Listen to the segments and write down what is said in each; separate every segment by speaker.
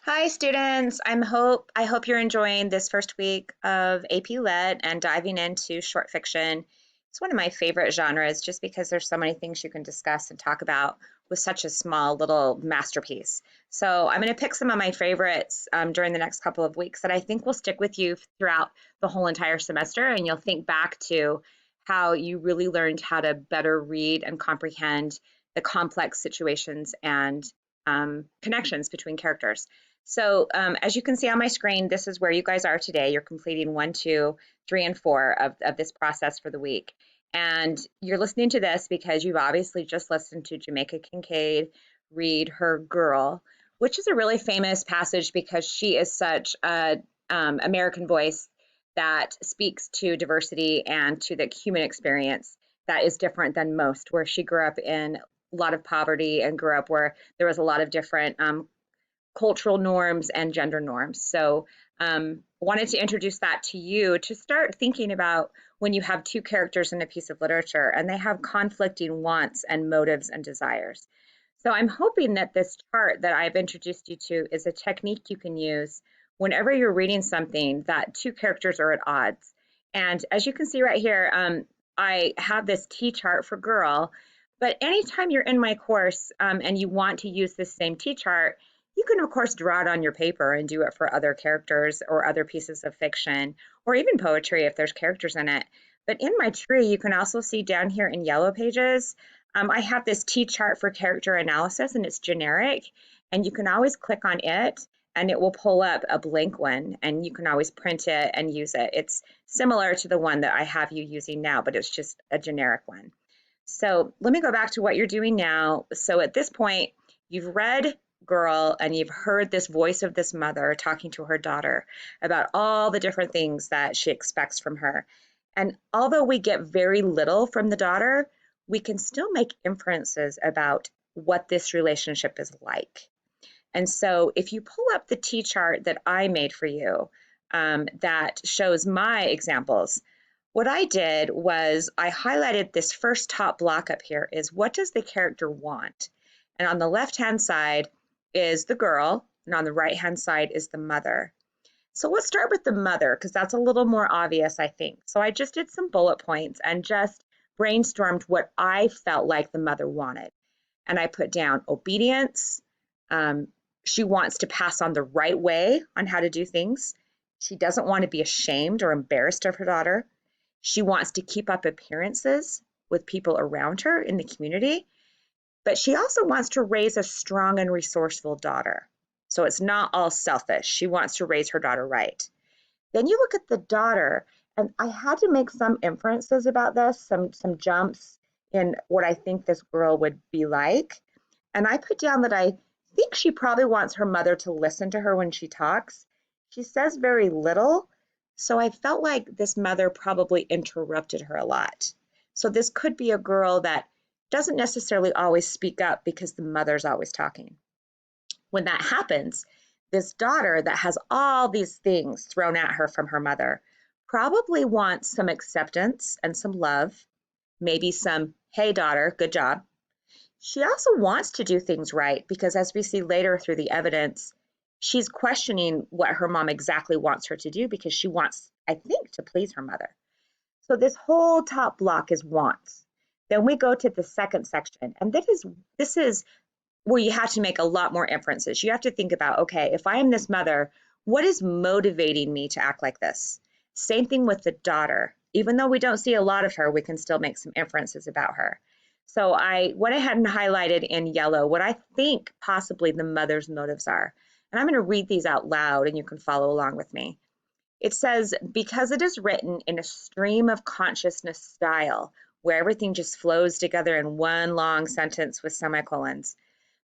Speaker 1: Hi students, I hope you're enjoying this first week of AP Lit and diving into short fiction. It's one of my favorite genres just because there's so many things you can discuss and talk about with such a small little masterpiece. So I'm going to pick some of my favorites during the next couple of weeks that I think will stick with you throughout the whole entire semester, and you'll think back to how you really learned how to better read and comprehend the complex situations and connections between characters. So as you can see on my screen, this is where you guys are today. You're completing 1, 2, 3, and 4 of this process for the week. And you're listening to this because you've obviously just listened to Jamaica Kinkaid read her Girl, which is a really famous passage because she is such a American voice that speaks to diversity and to the human experience that is different than most, where she grew up in a lot of poverty and grew up where there was a lot of different cultural norms and gender norms. So wanted to introduce that to you to start thinking about when you have two characters in a piece of literature and they have conflicting wants and motives and desires. So I'm hoping that this chart that I've introduced you to is a technique you can use whenever you're reading something that two characters are at odds. And as you can see right here, I have this T chart for girl, but anytime you're in my course and you want to use this same T chart, you can, of course, draw it on your paper and do it for other characters or other pieces of fiction, or even poetry if there's characters in it. But in my tree, you can also see down here in yellow pages, I have this T chart for character analysis, and it's generic. And you can always click on it, and it will pull up a blank one, and you can always print it and use it. It's similar to the one that I have you using now, but it's just a generic one. So let me go back to what you're doing now. So at this point, you've read Girl and you've heard this voice of this mother talking to her daughter about all the different things that she expects from her. And although we get very little from the daughter, we can still make inferences about what this relationship is like. And so if you pull up the T chart that I made for you, that shows my examples, what I did was I highlighted this first top block up here is what does the character want? And on the left-hand side is the girl, and on the right-hand side is the mother. So let's start with the mother because that's a little more obvious, I think. So I just did some bullet points and just brainstormed what I felt like the mother wanted. And I put down obedience. Um, she wants to pass on the right way on how to do things. She doesn't want to be ashamed or embarrassed of her daughter. She wants to keep up appearances with people around her in the community, but she also wants to raise a strong and resourceful daughter. So it's not all selfish. She wants to raise her daughter right. Then you look at the daughter, and I had to make some inferences about this, some jumps in what I think this girl would be like. And I put down that I think she probably wants her mother to listen to her when she talks. She says very little, so I felt like this mother probably interrupted her a lot. So this could be a girl that doesn't necessarily always speak up because the mother's always talking. When that happens, this daughter that has all these things thrown at her from her mother probably wants some acceptance and some love, maybe some, hey, daughter, good job. She also wants to do things right because, as we see later through the evidence, she's questioning what her mom exactly wants her to do because she wants, I think, to please her mother. So this whole top block is wants. Then we go to the second section, and this is where you have to make a lot more inferences. You have to think about, okay, if I am this mother, what is motivating me to act like this? Same thing with the daughter. Even though we don't see a lot of her, we can still make some inferences about her. So I went ahead and highlighted in yellow what I think possibly the mother's motives are. And I'm going to read these out loud and you can follow along with me. It says, because it is written in a stream of consciousness style, where everything just flows together in one long sentence with semicolons,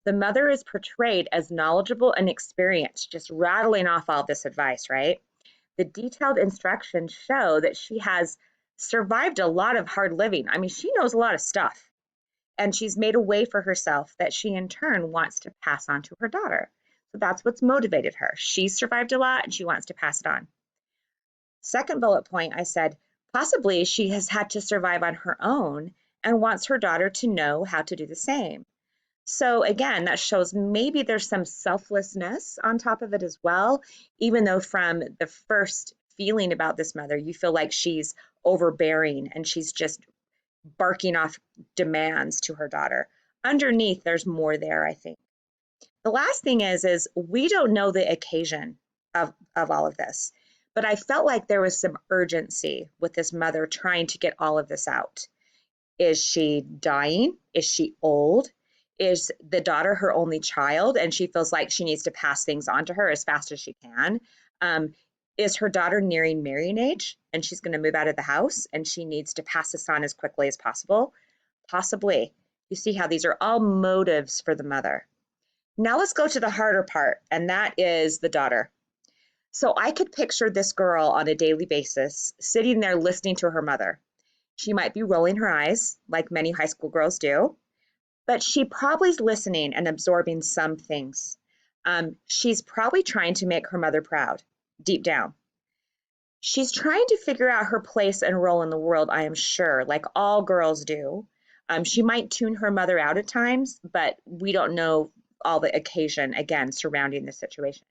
Speaker 1: the mother is portrayed as knowledgeable and experienced, just rattling off all this advice, right? The detailed instructions show that she has survived a lot of hard living. I mean, she knows a lot of stuff, and she's made a way for herself that she in turn wants to pass on to her daughter. So that's what's motivated her. She's survived a lot and she wants to pass it on. Second bullet point, I said, possibly she has had to survive on her own and wants her daughter to know how to do the same. So again, that shows maybe there's some selflessness on top of it as well, even though from the first feeling about this mother, you feel like she's overbearing and she's just barking off demands to her daughter. Underneath, there's more there, I think. The last thing is we don't know the occasion of all of this, but I felt like there was some urgency with this mother trying to get all of this out. Is she dying? Is she old? Is the daughter her only child and she feels like she needs to pass things on to her as fast as she can? Um, is her daughter nearing marrying age and she's going to move out of the house and she needs to pass this on as quickly as possible? Possibly. You see how these are all motives for the mother. Now let's go to the harder part, and that is the daughter. So I could picture this girl on a daily basis sitting there listening to her mother. She might be rolling her eyes, like many high school girls do, but she probably is listening and absorbing some things. She's probably trying to make her mother proud, deep down. She's trying to figure out her place and role in the world, I am sure, like all girls do. She might tune her mother out at times, but we don't know all the occasion, again, surrounding the situation.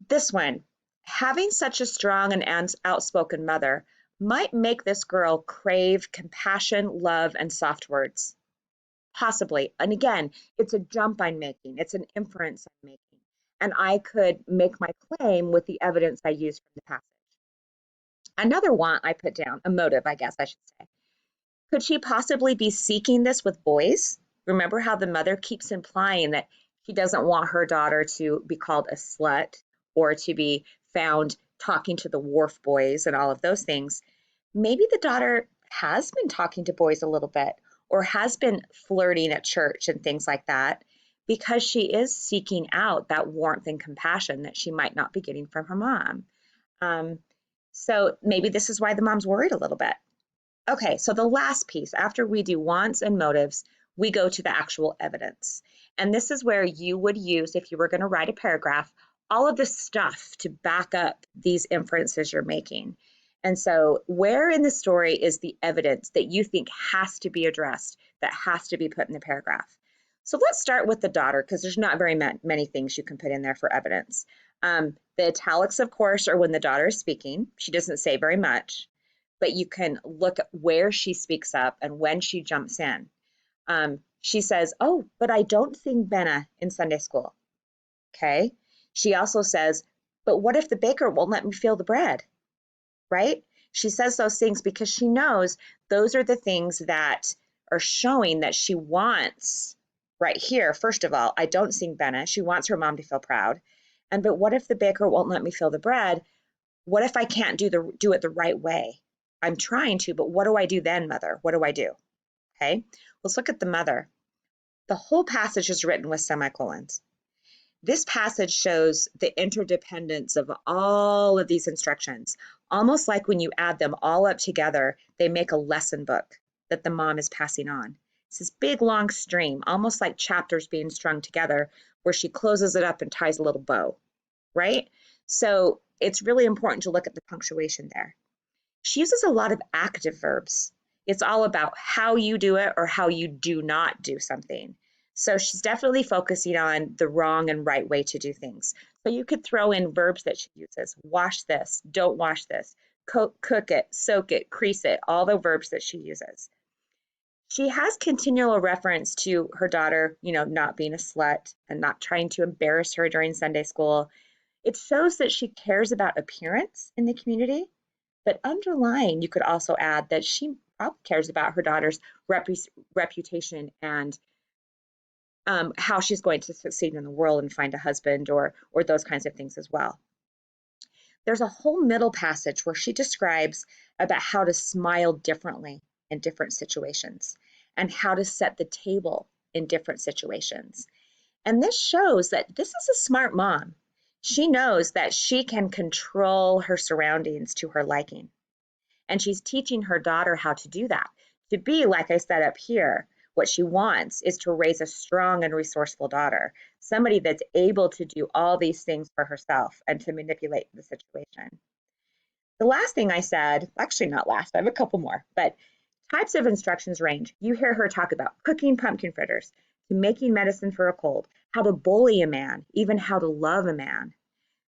Speaker 1: This one, having such a strong and outspoken mother might make this girl crave compassion, love, and soft words. Possibly. And again, it's a jump I'm making, it's an inference I'm making. And I could make my claim with the evidence I used from the passage. Another want I put down, a motive, I guess I should say. Could she possibly be seeking this with boys? Remember how the mother keeps implying that she doesn't want her daughter to be called a slut or to be found talking to the wharf boys and all of those things. Maybe the daughter has been talking to boys a little bit or has been flirting at church and things like that because she is seeking out that warmth and compassion that she might not be getting from her mom. Um, so maybe this is why the mom's worried a little bit. Okay, so the last piece, after we do wants and motives, we go to the actual evidence. And this is where you would use, if you were going to write a paragraph, all of the stuff to back up these inferences you're making. And so, where in the story is the evidence that you think has to be addressed, that has to be put in the paragraph? So, let's start with the daughter, because there's not very many things you can put in there for evidence. The italics, of course, are when the daughter is speaking. She doesn't say very much, but you can look at where she speaks up and when she jumps in. She says, "Oh, but I don't sing Benna in Sunday school." Okay. She also says, "But what if the baker won't let me feel the bread?" Right? She says those things because she knows those are the things that are showing that she wants right here. First of all, I don't sing Benna. She wants her mom to feel proud. And but what if the baker won't let me feel the bread? What if I can't do it the right way? I'm trying to, but what do I do then, mother? What do I do? Okay, let's look at the mother. The whole passage is written with semicolons. This passage shows the interdependence of all of these instructions, almost like when you add them all up together, they make a lesson book that the mom is passing on. It's this big long stream, almost like chapters being strung together, where she closes it up and ties a little bow, right? So it's really important to look at the punctuation there. She uses a lot of active verbs. It's all about how you do it or how you do not do something. So she's definitely focusing on the wrong and right way to do things. So you could throw in verbs that she uses. Wash this, don't wash this, cook it, soak it, crease it, all the verbs that she uses. She has continual reference to her daughter, not being a slut and not trying to embarrass her during Sunday school. It shows that she cares about appearance in the community, but underlying, you could also add that she probably cares about her daughter's reputation and how she's going to succeed in the world and find a husband or those kinds of things as well. There's a whole middle passage where she describes about how to smile differently in different situations and how to set the table in different situations. And this shows that this is a smart mom. She knows that she can control her surroundings to her liking. And she's teaching her daughter how to do that. To be, like I said up here, what she wants is to raise a strong and resourceful daughter, somebody that's able to do all these things for herself and to manipulate the situation. The last thing I said, actually not last, I have a couple more, but types of instructions range. You hear her talk about cooking pumpkin fritters, to making medicine for a cold, how to bully a man, even how to love a man.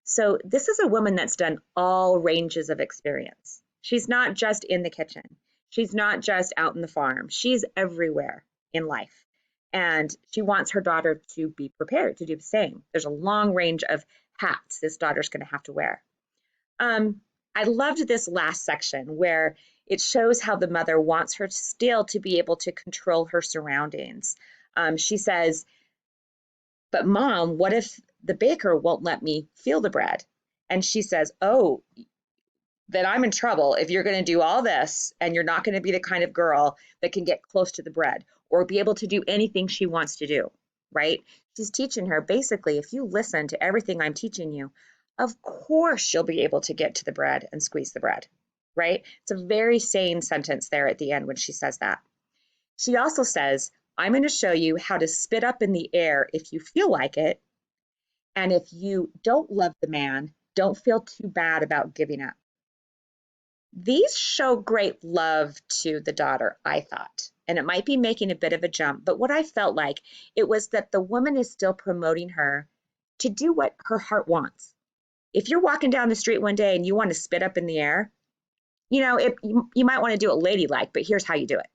Speaker 1: So this is a woman that's done all ranges of experience. She's not just in the kitchen. She's not just out in the farm. She's everywhere in life. And she wants her daughter to be prepared to do the same. There's a long range of hats this daughter's going to have to wear. I loved this last section where it shows how the mother wants her still to be able to control her surroundings. She says, but mom, what if the baker won't let me feel the bread? And she says, oh, then I'm in trouble if you're going to do all this and you're not going to be the kind of girl that can get close to the bread or be able to do anything she wants to do, right? She's teaching her basically, if you listen to everything I'm teaching you, of course you'll be able to get to the bread and squeeze the bread, right? It's a very sane sentence there at the end when she says that. She also says, I'm going to show you how to spit up in the air if you feel like it. And if you don't love the man, don't feel too bad about giving up. These show great love to the daughter, I thought, and it might be making a bit of a jump, but what I felt like, it was that the woman is still promoting her to do what her heart wants. If you're walking down the street one day and you want to spit up in the air, you might want to do it ladylike, but here's how you do it.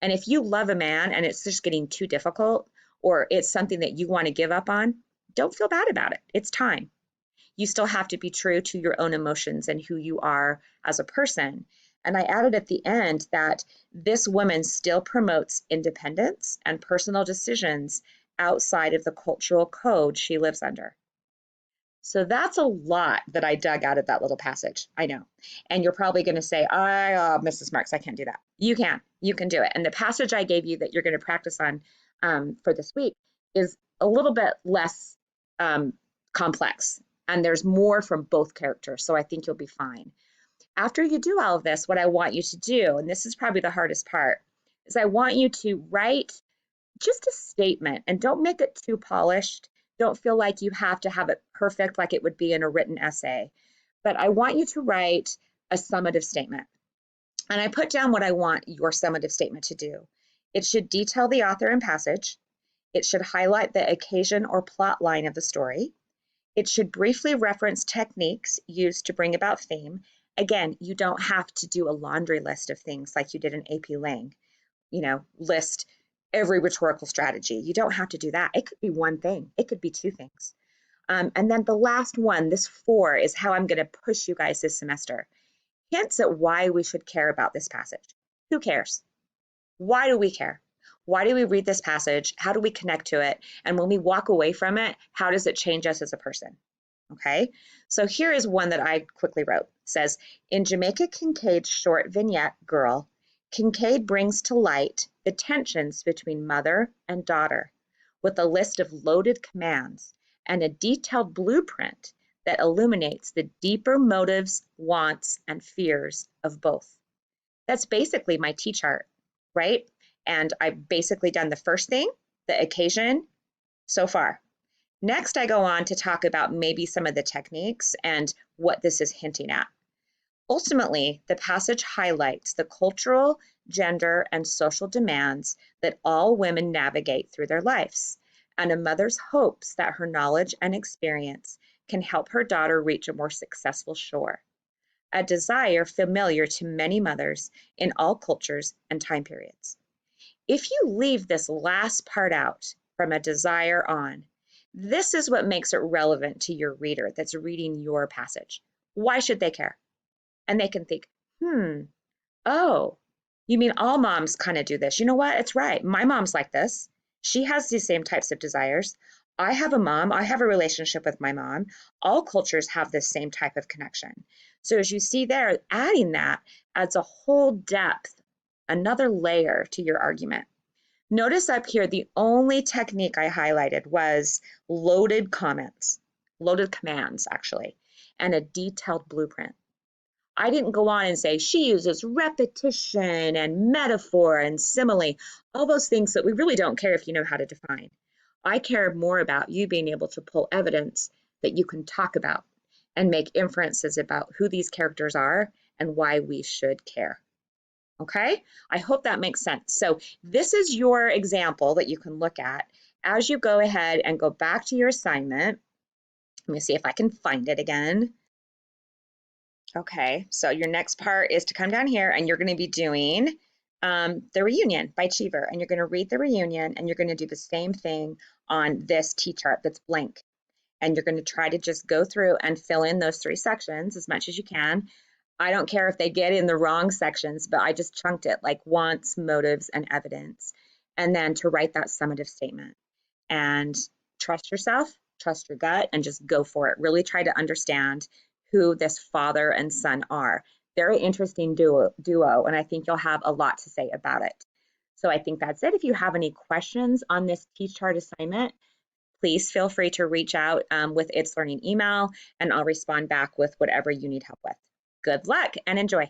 Speaker 1: And if you love a man and it's just getting too difficult or it's something that you want to give up on, don't feel bad about it. It's time. You still have to be true to your own emotions and who you are as a person. And I added at the end that this woman still promotes independence and personal decisions outside of the cultural code she lives under. So that's a lot that I dug out of that little passage. I know. And you're probably going to say, Mrs. Marks, I can't do that. You can do it. And the passage I gave you that you're going to practice on for this week is a little bit less complex. And there's more from both characters. So I think you'll be fine. After you do all of this, what I want you to do, and this is probably the hardest part, is I want you to write just a statement and don't make it too polished. Don't feel like you have to have it perfect like it would be in a written essay. But I want you to write a summative statement. And I put down what I want your summative statement to do. It should detail the author and passage. It should highlight the occasion or plot line of the story. It should briefly reference techniques used to bring about theme. Again, you don't have to do a laundry list of things like you did in AP Lang. List every rhetorical strategy. You don't have to do that. It could be one thing. It could be two things. And then the last one, this 4, is how I'm going to push you guys this semester. Hints at why we should care about this passage. Who cares? Why do we care? Why do we read this passage? How do we connect to it? And when we walk away from it, how does it change us as a person? Okay, so here is one that I quickly wrote. It says, in Jamaica Kinkaid's short vignette, Girl, Kinkaid brings to light the tensions between mother and daughter with a list of loaded commands and a detailed blueprint that illuminates the deeper motives, wants, and fears of both. That's basically my T-chart, right? And I've basically done the first thing, the occasion, so far. Next, I go on to talk about maybe some of the techniques and what this is hinting at. Ultimately, the passage highlights the cultural, gender, and social demands that all women navigate through their lives, and a mother's hopes that her knowledge and experience can help her daughter reach a more successful shore, a desire familiar to many mothers in all cultures and time periods. If you leave this last part out, from a desire on, this is what makes it relevant to your reader that's reading your passage. Why should they care? And they can think, oh, you mean all moms kind of do this? You know what? It's right. My mom's like this. She has these same types of desires. I have a mom. I have a relationship with my mom. All cultures have this same type of connection. So as you see there, adding that adds a whole depth, another layer to your argument. Notice up here, the only technique I highlighted was loaded commands, actually, and a detailed blueprint. I didn't go on and say she uses repetition and metaphor and simile, all those things that we really don't care if you know how to define. I care more about you being able to pull evidence that you can talk about and make inferences about who these characters are and why we should care. Okay, I hope that makes sense. So this is your example that you can look at as you go ahead and go back to your assignment. Let me see if I can find it again. Okay, so your next part is to come down here and you're going to be doing the reunion by Cheever, and you're going to read the reunion and you're going to do the same thing on this T-chart that's blank. And you're going to try to just go through and fill in those 3 sections as much as you can. I don't care if they get in the wrong sections, but I just chunked it like wants, motives, and evidence. And then to write that summative statement. And trust yourself, trust your gut, and just go for it. Really try to understand who this father and son are. Very interesting duo, and I think you'll have a lot to say about it. So I think that's it. If you have any questions on this T-chart assignment, please feel free to reach out with It's Learning email, and I'll respond back with whatever you need help with. Good luck and enjoy.